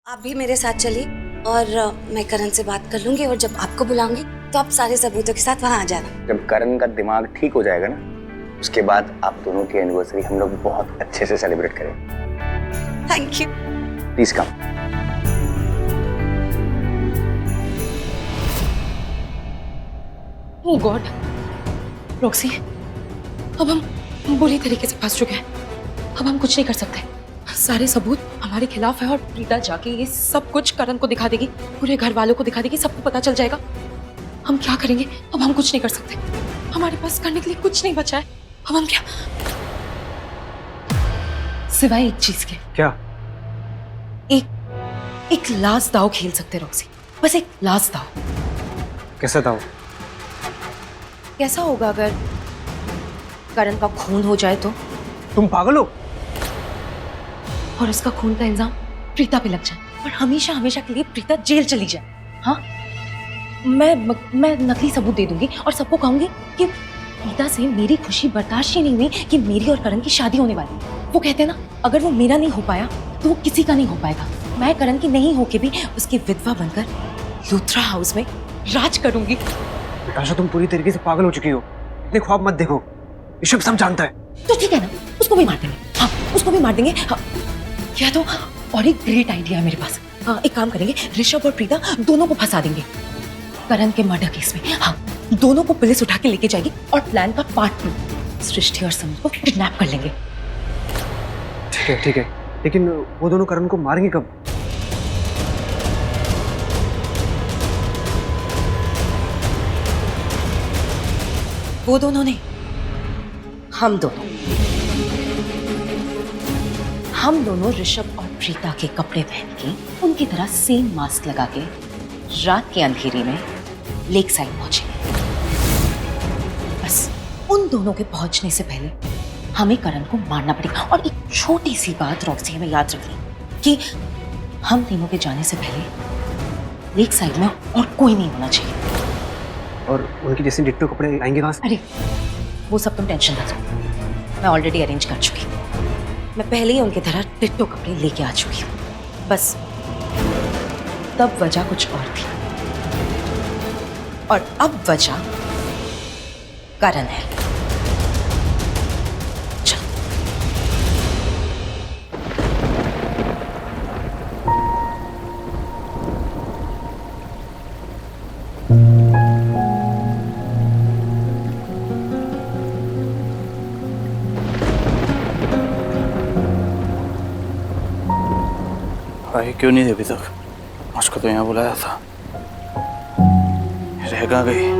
आप भी मेरे साथ चलिए और मैं करण से बात कर लूंगी और जब आपको बुलाऊंगी तो आप सारे सबूतों के साथ वहाँ आ जाना। जब करण का दिमाग ठीक हो जाएगा ना, उसके बाद आप दोनों की एनिवर्सरी हम लोग बहुत अच्छे से सेलिब्रेट करेंगे। Thank you. Please come. Oh God, Roxy, अब हम बुरी तरीके से फंस चुके हैं। अब हम कुछ नहीं कर सकते। सारे सबूत हमारे खिलाफ है और प्रीता जाके ये सब कुछ करण को दिखा देगी, पूरे घर वालों को दिखा देगी, सबको पता चल जाएगा। हम क्या करेंगे? अब हम कुछ नहीं कर सकते। हमारे पास करने के लिए कुछ नहीं बचा है। अब हम क्या, सिवाय एक चीज के। क्या? एक लास्ट दाव खेल सकते रॉक्सी, बस एक लास्ट दाव। कैसा था वो? कैसा होगा अगर करण का खून हो जाए तो, तुम पागल हो? और उसका खून का इल्जाम प्रीता पे लग जाए और हमेशा हमेशा के लिए प्रीता जेल चली जाए। हाँ, मैं नकली सबूत दे दूंगी और सबको कहूंगी कि प्रीता से मेरी खुशी बर्दाश्त ही नहीं हुई कि मेरी और करण की शादी होने वाली है। वो कहते हैं ना, अगर वो मेरा नहीं हो पाया तो वो किसी का नहीं हो पाएगा। मैं करण की नहीं होके भी उसकी विधवा बनकर लूथरा हाउस में राज करूंगी। नताशा, तुम पूरी तरीके से पागल हो चुकी हो। इतने ख्वाब मत देखो, ऋषभ सब जानता है। तो ठीक है ना, उसको भी मार देंगे। हाँ, उसको भी मार देंगे। हाँ, क्या तो और एक ग्रेट आइडिया है मेरे पास। हाँ, एक काम करेंगे, ऋषभ और प्रीता दोनों को फंसा देंगे करण के मर्डर केस में। हाँ, दोनों को पुलिस उठा के लेके जाएगी और प्लान का पार्ट 2 सृष्टि और समीर को किडनैप कर लेंगे। ठीक है, लेकिन वो दोनों करण को मारेंगे कब? वो दोनों ने, हम दोनों ऋषभ और प्रीता के कपड़े पहन के, उनकी तरह सेम मास्क लगा के रात के अंधेरे में लेक साइड पहुंचेंगे। बस उन दोनों के पहुंचने से पहले हमें करण को मारना पड़ेगा। और एक छोटी सी बात रॉक्सी, हमें याद रखनी कि हम तीनों के जाने से पहले लेक साइड में और कोई नहीं होना चाहिए। और उनकी जैसे डिट्टो कपड़े आएंगे कहाँ से? अरे वो सब तुम टेंशन मत लो, मैं ऑलरेडी अरेंज कर चुकी हूँ। मैं पहले ही उनकी तरह डिट्टो कपड़े लेके आ चुकी हूँ। बस तब वजह कुछ और थी और अब वजह करण है। चल। भाई क्यों नहीं थे अभी तक? मुझको तो यहाँ बुलाया था, रह कहाँ गई?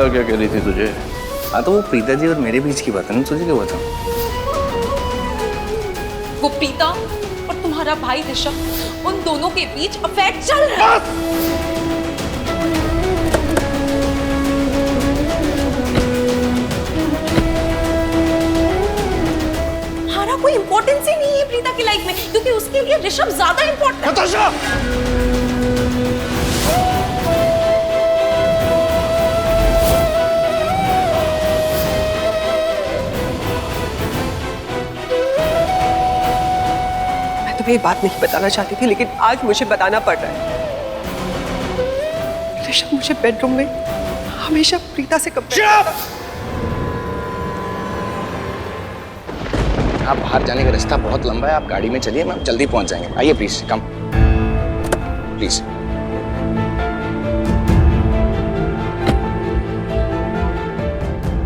क्या कह रही थी तुझे? हाँ, तो वो प्रीता जी और मेरे बीच की बात है ना, तुझे क्या हुआ था? वो प्रीता और तुम्हारा भाई ऋषभ, उन दोनों के बीच अफेयर चल रहा है। हमारा कोई इंपॉर्टेंस ही नहीं है प्रीता की लाइफ में, क्योंकि उसके लिए ऋषभ ज्यादा इंपॉर्टेंट है। नताशा! तुम्हें ये बात नहीं बताना चाहती थी, लेकिन आज मुझे बताना पड़ रहा है। ऋषभ मुझे बेडरूम में हमेशा प्रीता से कंपेयर करता। आप बाहर जाने का रास्ता बहुत लंबा है, आप गाड़ी में चलिए, मैं जल्दी पहुंच जाएंगे। आइए प्लीज, कम प्लीज।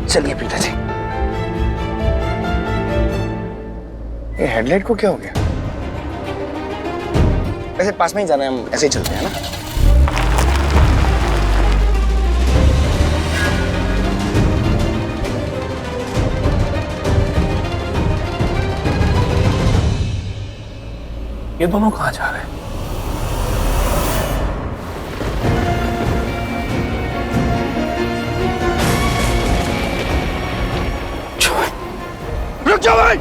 चलिए प्रीता जी। ये हेडलाइट को क्या हो गया? वैसे पास में ही जाना है, हम ऐसे ही चलते हैं ना। ये दोनों कहाँ जा रहे हैं? रुक जाओ भाई!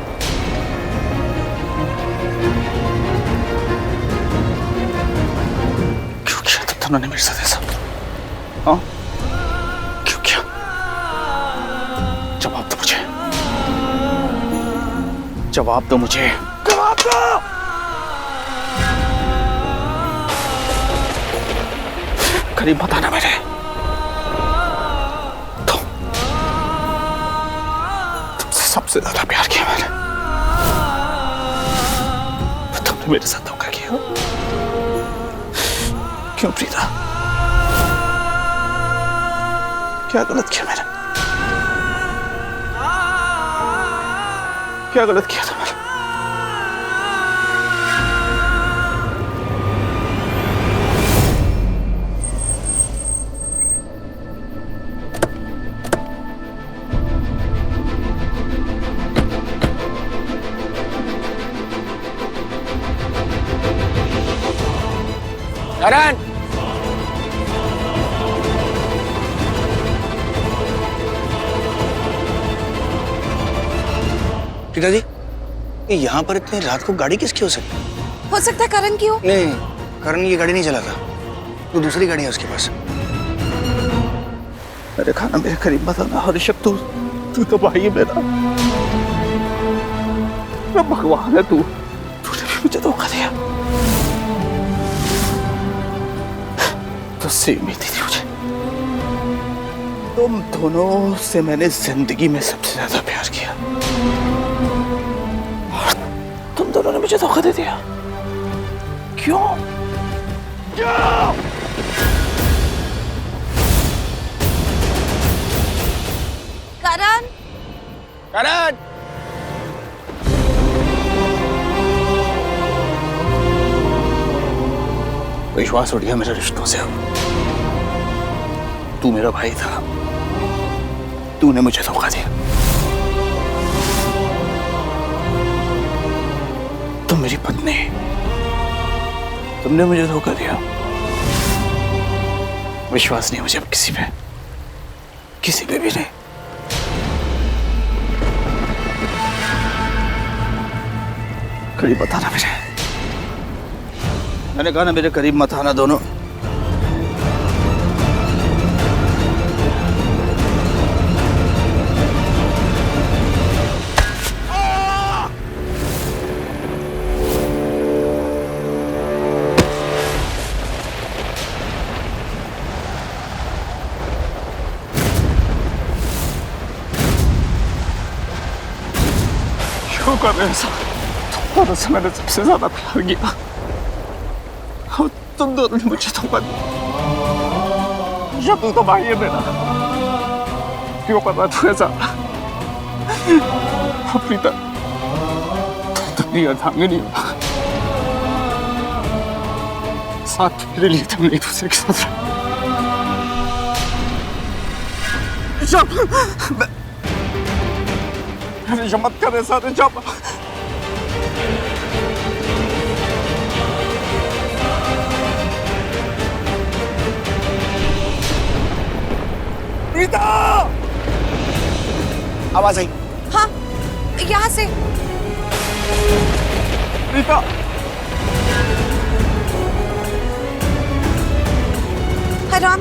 क्यों किया तुम दोनों ने मेरे साथ ऐसा? हाँ? क्यों किया? जवाब दो मुझे। जवाब दो मुझे। जवाब दो! करीब बताना मेरे। तुमसे सबसे ज्यादा प्यार किया मैंने। तुमने मेरे साथ धोखा किया। क्यों प्रीता? क्या गलत किया मैंने? क्या गलत किया था मैंने? करण! प्रीता जी, यहाँ पर इतनी रात को गाड़ी किसकी हो सकती है? हो सकता है करण की हो। नहीं, करण ये गाड़ी नहीं चलाता। तो दूसरी गाड़ी है उसके पास। अरे खाना मेरे करीब मत आना ऋषभ। तू तो भाई है मेरा। भगवान है तू। तूने भी मुझे धोखा दिया। तुझसे उम्मीद थी मुझे। तुम दोनों से मैंने जिंदगी में सबसे ज्यादा प्यार किया और तुम दोनों ने मुझे धोखा दे दिया। क्यों? क्यों? करण! करण! विश्वास उठ गया मेरे रिश्तों से। अब तू मेरा भाई था, तूने मुझे धोखा दिया। तुम मेरी पत्नी, तुमने मुझे धोखा दिया। विश्वास नहीं मुझे अब किसी पे भी नहीं। करीब बताना मैंने कहा ना मेरे करीब मत आना दोनों। क्यों कर रहे हैं? दोनों से मैंने सबसे ज्यादा प्यार किया और तुम दोनों ने मुझे धोखा दिया। तू तो भाई है मेरा। क्यों कर रहा तू ऐसा? प्रीता, तुम नहीं अर्धांगिनी हो। साथ मेरे लिए तुम एक दूसरे के साथ ऋषभ, मत कर ऐसा ऋषभ। प्रीता! आवाज आई। हाँ, यहाँ से। प्रीता! राम,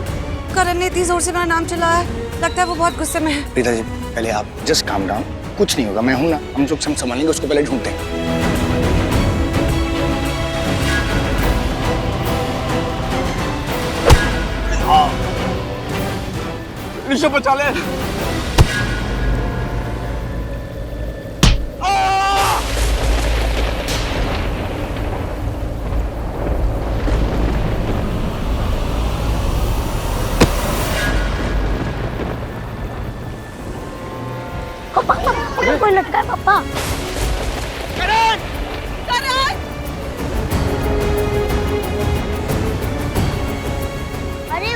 करण ने इतनी जोर से मेरा नाम चिल्लाया है, लगता है वो बहुत गुस्से में है। प्रीता जी, पहले आप जस्ट काम डाउन। कुछ नहीं होगा, मैं हूं ना। हम लोग सब संभालेंगे। उसको पहले ढूंढते हैं। ऋषभ बचा ले। कोई लटका है पापा। करण! करण!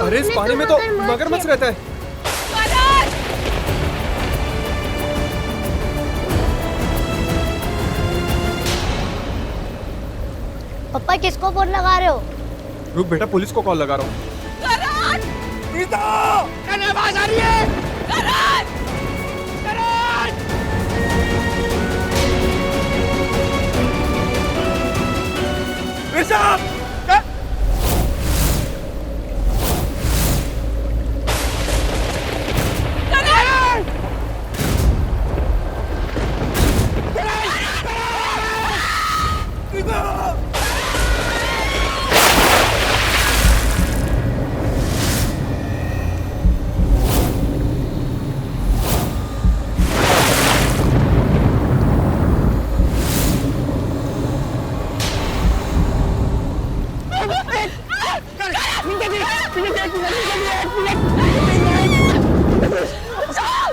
अरे इस पानी में तो मगरमच्छ रहता है। पापा किसको फोन लगा रहे हो? रुक बेटा, पुलिस को कॉल लगा रहा हूँ। आवाज आ रही है।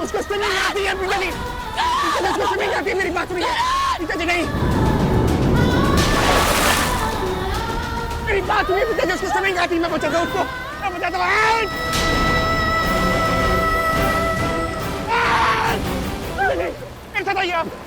उसको स्विमिंग आती है, उसको स्विमिंग आती है, मेरी बात सुनिए। पिताजी नहीं, मेरी बात सुनिए पिताजी, उसको स्विमिंग आती है, मैं बचाता हूँ उसको, मैं बचाता हूँ। मेरे साथ आइए आप।